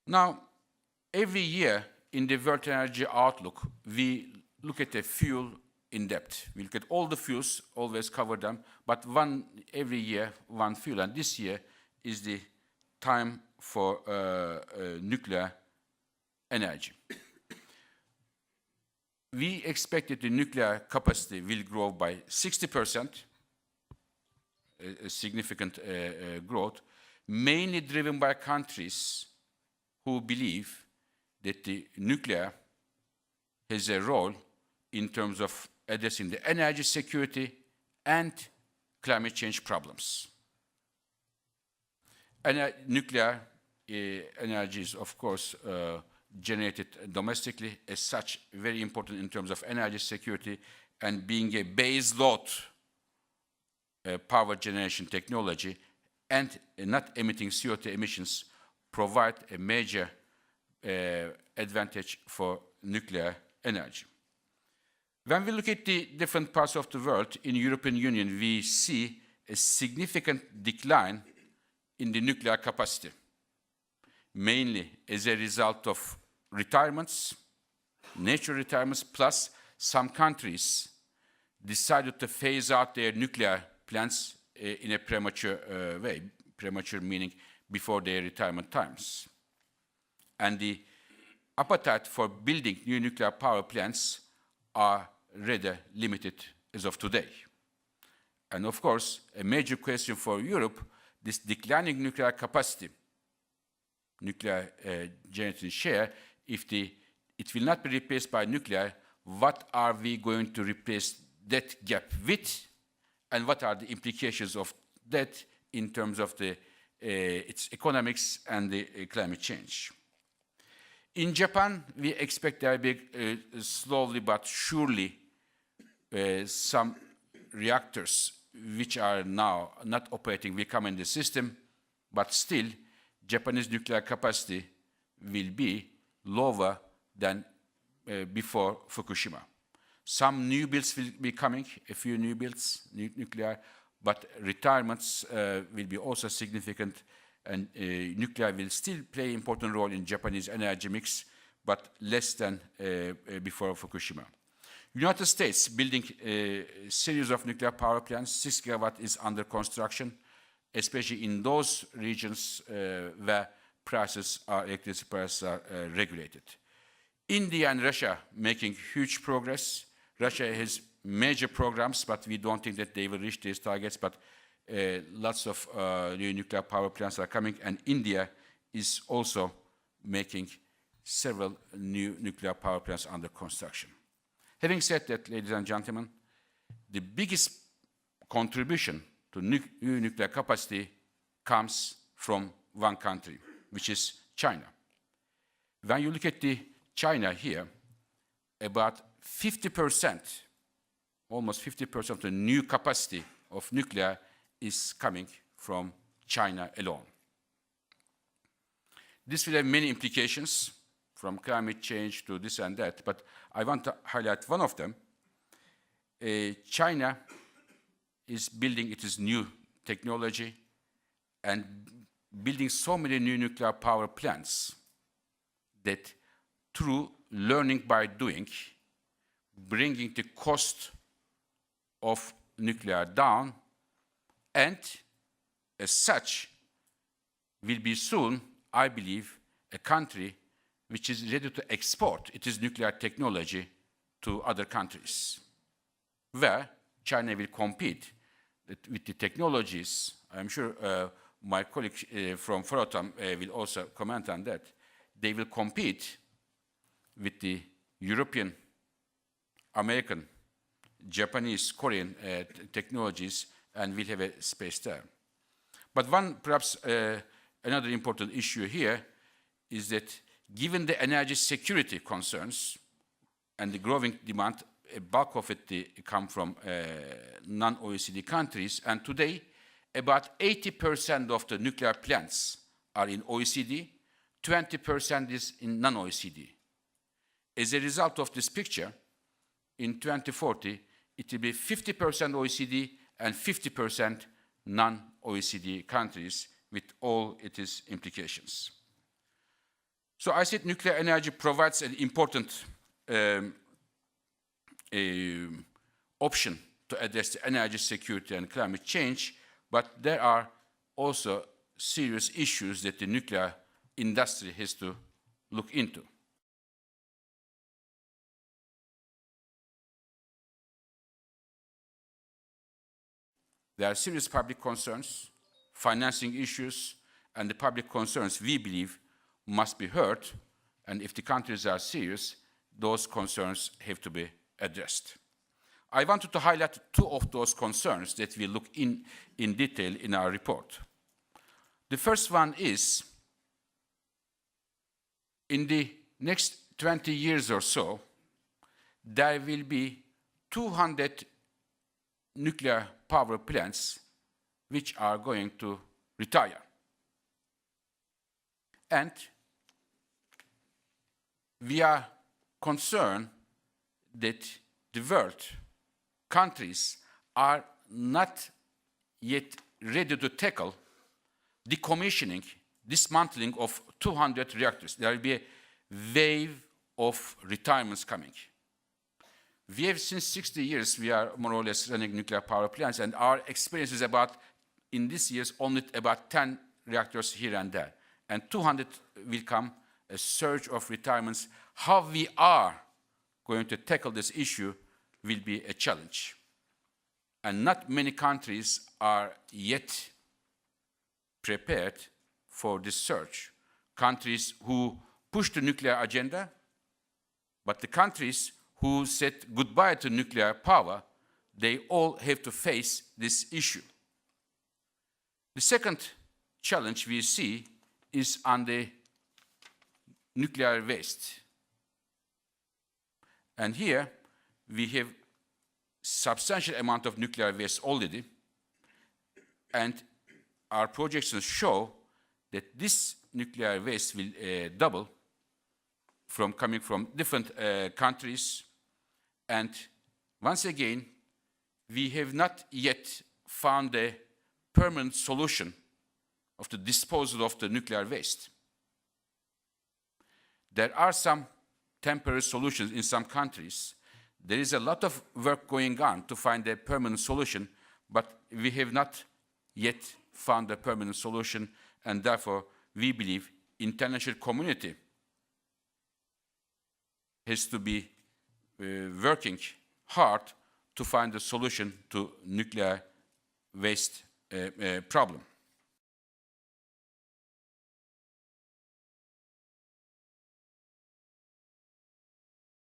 Now, every year in the World Energy Outlook, we look at the fuel in depth. We look at all the fuels, always cover them, but every year, one fuel. And this year is the time for nuclear energy. We expect that the nuclear capacity will grow by 60%, a significant growth, mainly driven by countries who believe that the nuclear has a role in terms of addressing the energy security and climate change problems. Nuclear energy is, of course, generated domestically, as such, very important in terms of energy security, and being a base load power generation technology and not emitting CO2 emissions provide a major advantage for nuclear energy. When we look at the different parts of the world, in the European Union, we see a significant decline in the nuclear capacity, mainly as a result of retirements, natural retirements, plus some countries decided to phase out their nuclear plants in a premature way, premature meaning before their retirement times. And the appetite for building new nuclear power plants are rather limited as of today. And of course, a major question for Europe, this declining nuclear capacity, nuclear generating share, if it will not be replaced by nuclear, what are we going to replace that gap with? And what are the implications of that in terms of its economics and the climate change? In Japan, we expect there will be slowly but surely some reactors which are now not operating will come in the system, but still Japanese nuclear capacity will be lower than before Fukushima. Some new builds will be coming, a few new builds, nuclear, but retirements will be also significant, and nuclear will still play an important role in Japanese energy mix, but less than before Fukushima. United States building a series of nuclear power plants, 6 gigawatt is under construction, especially in those regions where electricity prices are regulated. India and Russia making huge progress. Russia has major programs, but we don't think that they will reach these targets, but lots of new nuclear power plants are coming, and India is also making several new nuclear power plants under construction. Having said that, ladies and gentlemen, the biggest contribution to new nuclear capacity comes from one country, which is China. When you look at China here, about 50%, almost 50% of the new capacity of nuclear is coming from China alone. This will have many implications, from climate change to this and that, but I want to highlight one of them. China is building its new technology and building so many new nuclear power plants that through learning by doing, bringing the cost of nuclear down, and as such will be soon, I believe, a country which is ready to export its nuclear technology to other countries, where China will compete with the technologies. I'm sure my colleague from FORATOM will also comment on that. They will compete with the European, American, Japanese, Korean technologies, and we'll have a space there. But perhaps another important issue here is that given the energy security concerns and the growing demand, a bulk of it come from non-OECD countries, and today about 80% of the nuclear plants are in OECD, 20% is in non-OECD. As a result of this picture, in 2040, it will be 50% OECD and 50% non-OECD countries with all its implications. So I said nuclear energy provides an important option to address the energy security and climate change, but there are also serious issues that the nuclear industry has to look into. There are serious public concerns, financing issues, and the public concerns, we believe, must be heard, and if the countries are serious, those concerns have to be addressed. I wanted to highlight two of those concerns that we look in detail in our report. The first one is, in the next 20 years or so, there will be 200 nuclear power plants which are going to retire. And we are concerned that the world countries are not yet ready to tackle decommissioning, dismantling of 200 reactors. There will be a wave of retirements coming. We have, since 60 years, we are more or less running nuclear power plants, and our experience is about, in this years, only about 10 reactors here and there. And 200 will come, a surge of retirements. How we are going to tackle this issue will be a challenge. And not many countries are yet prepared for this surge. Countries who push the nuclear agenda, but the countries who said goodbye to nuclear power, they all have to face this issue. The second challenge we see is on the nuclear waste. And here we have substantial amount of nuclear waste already, and our projections show that this nuclear waste will double coming from different countries. And once again, we have not yet found a permanent solution of the disposal of the nuclear waste. There are some temporary solutions in some countries. There is a lot of work going on to find a permanent solution, but we have not yet found a permanent solution, and therefore we believe international community has to be working hard to find a solution to nuclear waste problem.